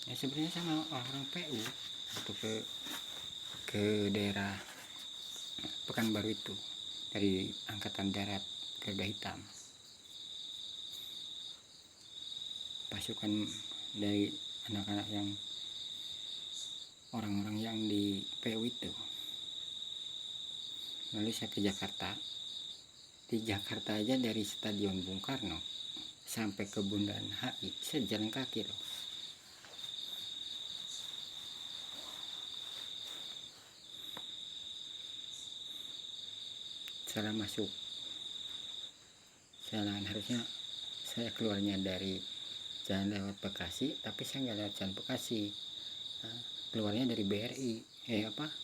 Ya sebenarnya sama orang-orang PU atau ke daerah Pekanbaru itu, dari Angkatan Darat Garuda Hitam, pasukan dari anak-anak yang orang-orang yang di PU itu. Lalu saya ke Jakarta. Di Jakarta aja dari Stadion Bung Karno sampai ke Bundaran HI saya jalan kaki loh. Salah masuk jalan, harusnya saya keluarnya dari jalan lewat Bekasi, tapi saya nggak lewat jalan Bekasi. Keluarnya dari BRI,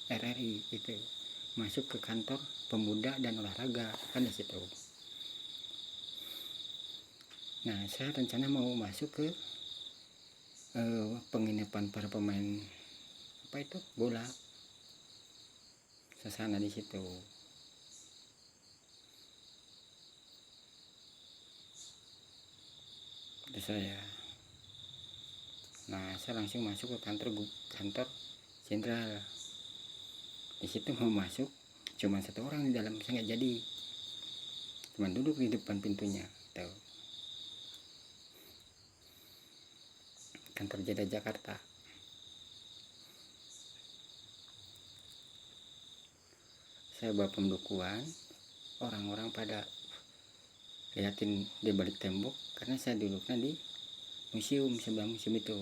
RRI gitu, masuk ke kantor pemuda dan olahraga kan di situ. Nah, saya rencana mau masuk ke penginapan para pemain bola, sasana di situ. Terus saya langsung masuk ke kantor jenderal. Di situ mau masuk cuma satu orang di dalam, saya nggak jadi, cuma duduk di depan pintunya tuh. Kantor Jeddah Jakarta. Saya bawa pembukuan, orang-orang pada liatin di balik tembok karena saya duduknya di museum, sebelah museum itu.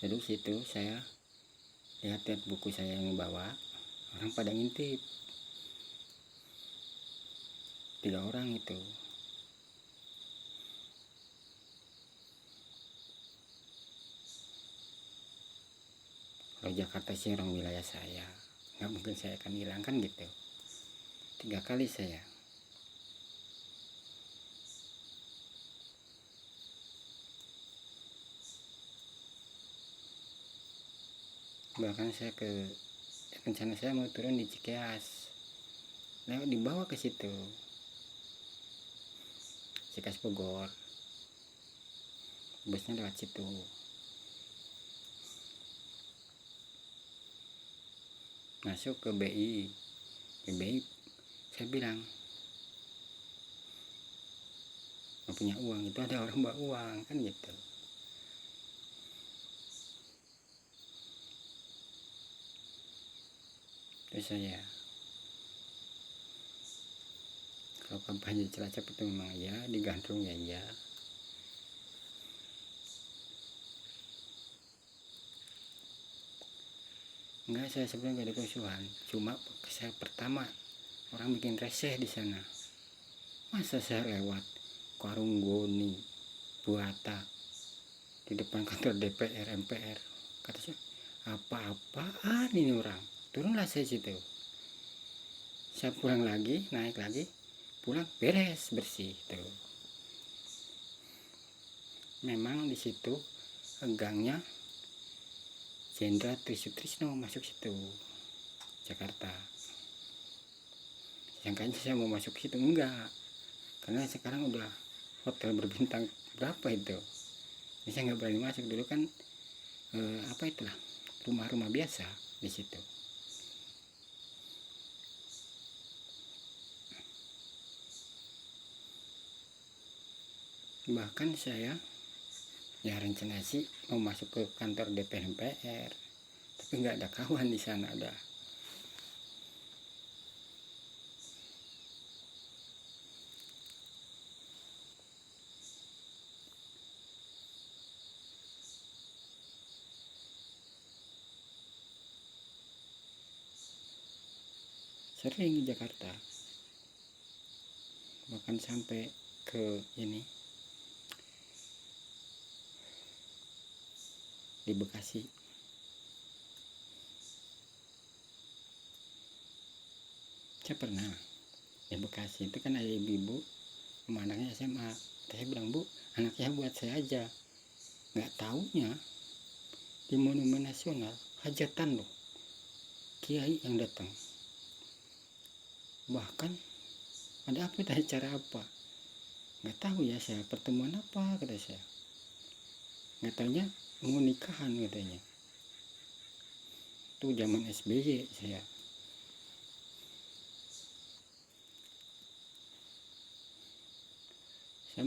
Duduk situ, saya lihat buku saya yang bawa, orang pada ngintip. 3 orang itu. Kalau Jakarta sih orang wilayah saya, nggak mungkin saya akan hilangkan gitu. 3 kali saya. Bahkan saya rencana saya mau turun di Cikeas, lewat dibawa ke situ, Cikeas Bogor, busnya lewat situ. Masuk ke BI, saya bilang nggak punya uang, itu ada orang bawa uang kan gitu. Terus saya, kalau kampanye Cilacap itu memang ya digantung ya. Enggak, saya sebenarnya nggak ada kerusuhan, cuma saya pertama orang bikin reseh di sana. Masa saya lewat Warung Goni, Buata, di depan kantor DPR MPR, kata saya, apa-apaan ini orang. Turunlah saya situ. Saya pulang lagi, naik lagi, pulang beres bersih tuh. Memang di situ gangnya Jenderal Trisutrisno masuk situ, Jakarta. Sangkanya saya mau masuk situ, enggak, karena sekarang udah hotel berbintang berapa itu. Jadi saya nggak berani masuk. Dulu kan rumah-rumah biasa di situ. Bahkan saya rencana sih mau masuk ke kantor DPR MPR, tapi nggak ada kawan di sana. Ada sering di Jakarta, bahkan sampai ke di Bekasi. Saya pernah di Bekasi itu kan ada ibu sama anaknya SMA. Saya bilang, Bu, anaknya buat saya aja. Nggak taunya di Monumen Nasional hajatan loh, kiai yang datang. Bahkan ada acara apa, nggak tahu ya saya, pertemuan apa kata saya. Nggak tahunya mau nikahan katanya. Itu zaman SBY saya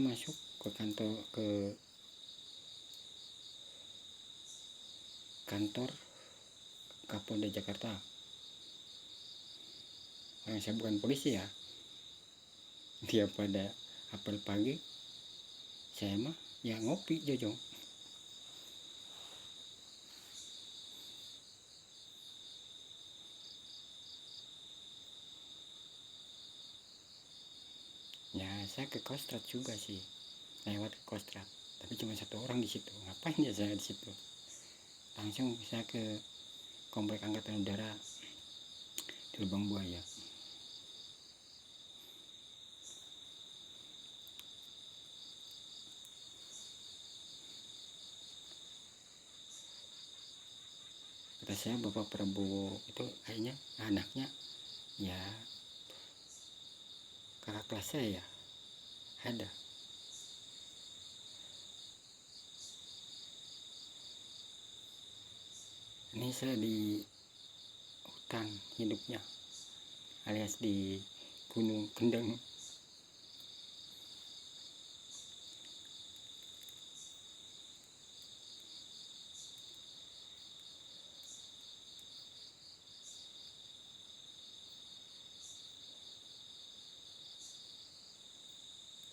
masuk ke kantor Kapolda Jakarta. Saya bukan polisi ya. Dia pada apel pagi, saya mah ya ngopi jojong. Ya saya ke Kostrad juga sih, lewat ke Kostrad, tapi cuma satu orang di situ. Ngapain ya saya di situ? Langsung saya ke komplek angkatan udara di Lubang Buaya. Kata saya Bapak Prabowo itu kayaknya anaknya ya kakak kelas saya ya, ada. Ini saya di hutan hidupnya, alias di Gunung Kendeng.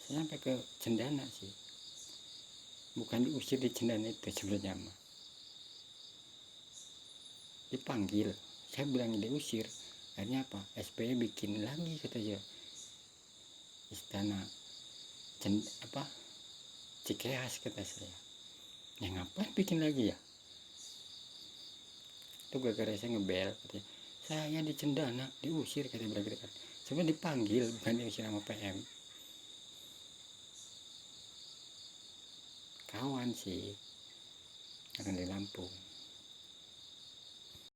Saya sampai ke Cendana sih, bukan diusir di Cendana itu sebenarnya mah. Dipanggil, saya bilang diusir. Akhirnya apa? SBY bikin lagi katanya istana Cikeas kata saya. Ya ngapain bikin lagi ya? Itu gara-gara saya ngebel katanya. Saya di Cendana diusir katanya berarti kan. Sebenarnya dipanggil bukan diusir sama PM. Kawan sih akan di Lampung.